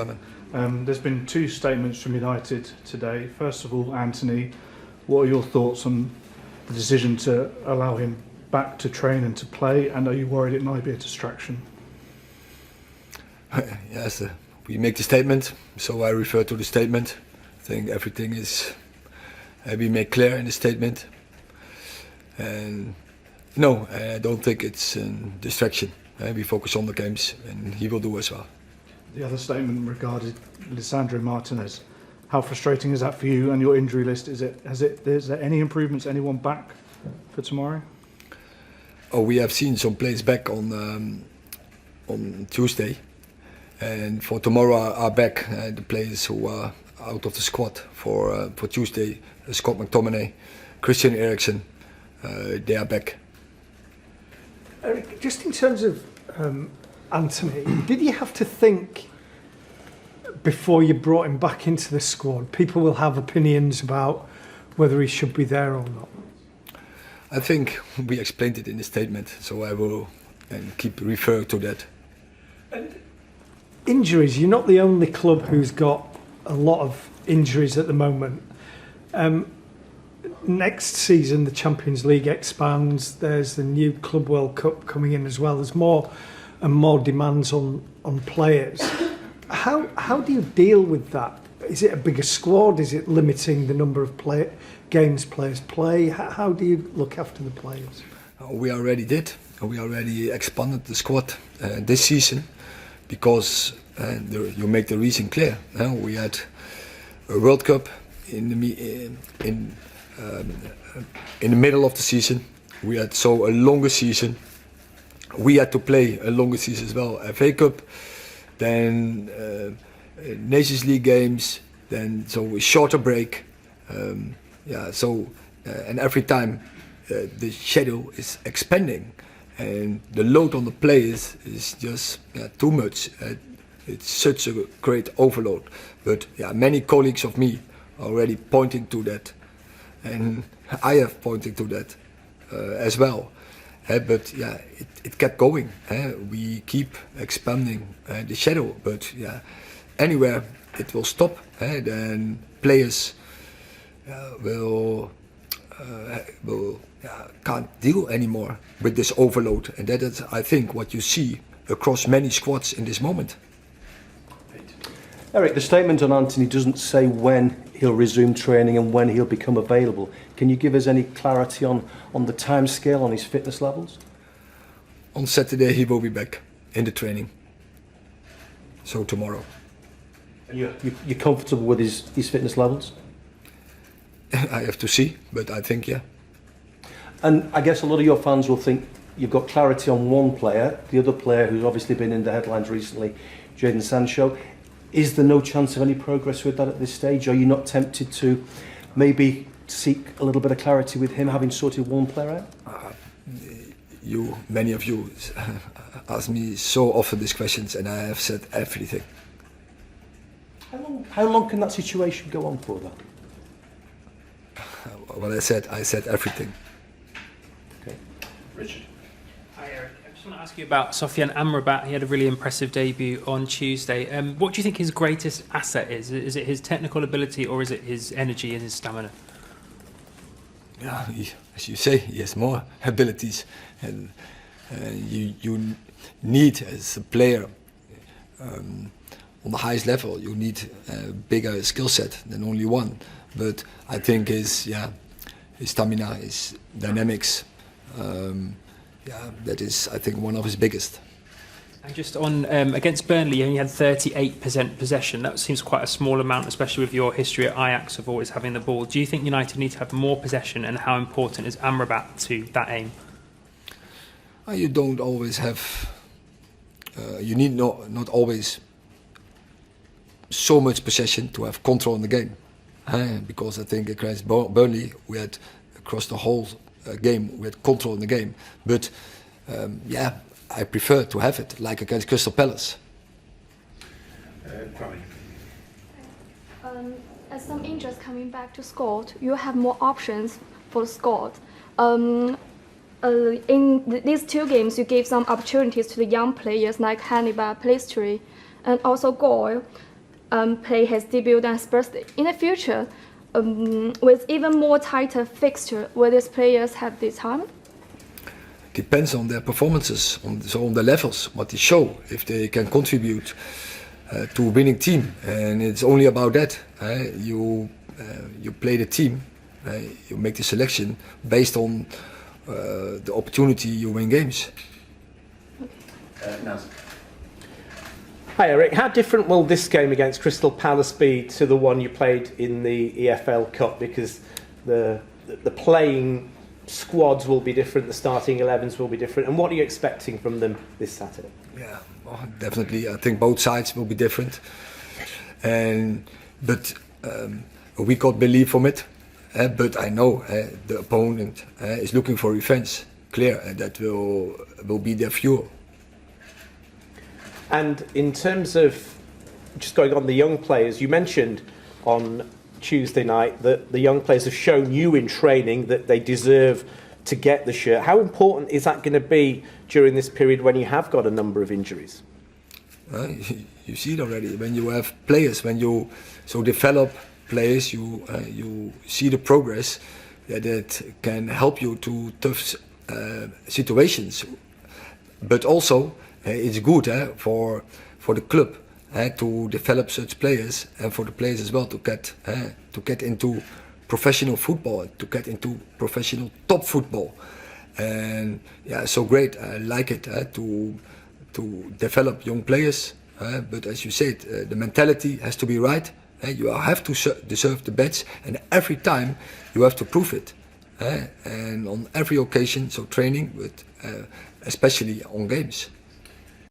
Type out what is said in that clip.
Simon. There's been two statements from United today. First of all, Anthony, what are your thoughts on the decision to allow him back to train and to play, and are you worried it might be a distraction? Yes, we make the statement, so I refer to the statement. I think everything is we make clear in the statement. And no, I don't think it's a distraction. We focus on the games, and he will do as well. The other statement regarded Lisandro Martinez. How frustrating is that for you and your injury list? Is there any improvements? Anyone back for tomorrow? Oh, we have seen some players back on Tuesday, and for tomorrow are back the players who are out of the squad for Tuesday. Scott McTominay, Christian Eriksen, they are back. Erik, just in terms of Anthony, did you have to think before you brought him back into the squad? People will have opinions about whether he should be there or not. I think we explained it in the statement, so I will keep referring to that. And injuries, you're not the only club who's got a lot of injuries at the moment. Next season, the Champions League expands. There's the new Club World Cup coming in as well. There's more and more demands on players. How do you deal with that? Is it a bigger squad? Is it limiting the number of games players play? How do you look after the players? We already did. We already expanded the squad this season because you make the reason clear. We had a World Cup in the middle of the season. We had a longer season. We had to play a longer season as well. FA Cup, then Nations League games, then a shorter break. And every time the schedule is expanding, and the load on the players is just too much. It's such a great overload. But many colleagues of me are already pointing to that, and I have pointed to that as well. But it kept going. We keep expanding the schedule, but anywhere it will stop. Then players can't deal anymore with this overload, and that is, I think, what you see across many squads in this moment. Erik, the statement on Anthony doesn't say when he'll resume training and when he'll become available. Can you give us any clarity on the timescale, on his fitness levels? On Saturday he will be back in the training. So tomorrow. And you're comfortable with his fitness levels? I have to see, but I think And I guess a lot of your fans will think you've got clarity on one player, the other player who's obviously been in the headlines recently, Jadon Sancho. Is there no chance of any progress with that at this stage? Are you not tempted to maybe seek a little bit of clarity with him, having sorted one player out? Many of you ask me so often these questions, and I have said everything. How long can that situation go on for, though? What I said everything. Okay. Richard. Hi Erik, I just want to ask you about Sofyan Amrabat. He had a really impressive debut on Tuesday. What do you think his greatest asset is? Is it his technical ability, or is it his energy and his stamina? Yeah, as you say, he has more abilities, and you need, as a player on the highest level, you need a bigger skill set than only one. But I think his stamina, his dynamics, that is, I think, one of his biggest. And just on against Burnley, you only had 38% possession. That seems quite a small amount, especially with your history at Ajax of always having the ball. Do you think United need to have more possession, and how important is Amrabat to that aim? You don't always have. You need not always so much possession to have control in the game, because I think against Burnley we had across the whole game we had control in the game. But I prefer to have it like against Crystal Palace. As some injuries coming back to squad, you have more options for the squad. In these two games, you gave some opportunities to the young players like Hannibal, Palistri, and also Goyle. play his debut against Spurs. In the future, with even more tighter fixture, will these players have the time? Depends on their performances, on the levels, what they show, if they can contribute to a winning team. And it's only about that. You play the team, you make the selection based on the opportunity you win games. Hi Erik, how different will this game against Crystal Palace be to the one you played in the EFL Cup? Because the playing squads will be different, the starting 11s will be different, and what are you expecting from them this Saturday? Yeah, well, definitely. I think both sides will be different, but we got belief from it. But I know the opponent is looking for revenge. Clear, that will be their fuel. And in terms of just going on the young players, you mentioned on Tuesday night that the young players have shown you in training that they deserve to get the shirt. How important is that going to be during this period when you have got a number of injuries? You see it already when you have players, when you develop players, you see the progress that can help you to tough situations. But also it's good for the club to develop such players, and for the players as well to get into professional football, to get into professional top football. And yeah, so great. I like it to develop young players. But as you said, the mentality has to be right. You have to deserve the badge, and every time you have to prove it. And on every occasion, so training, but especially on games.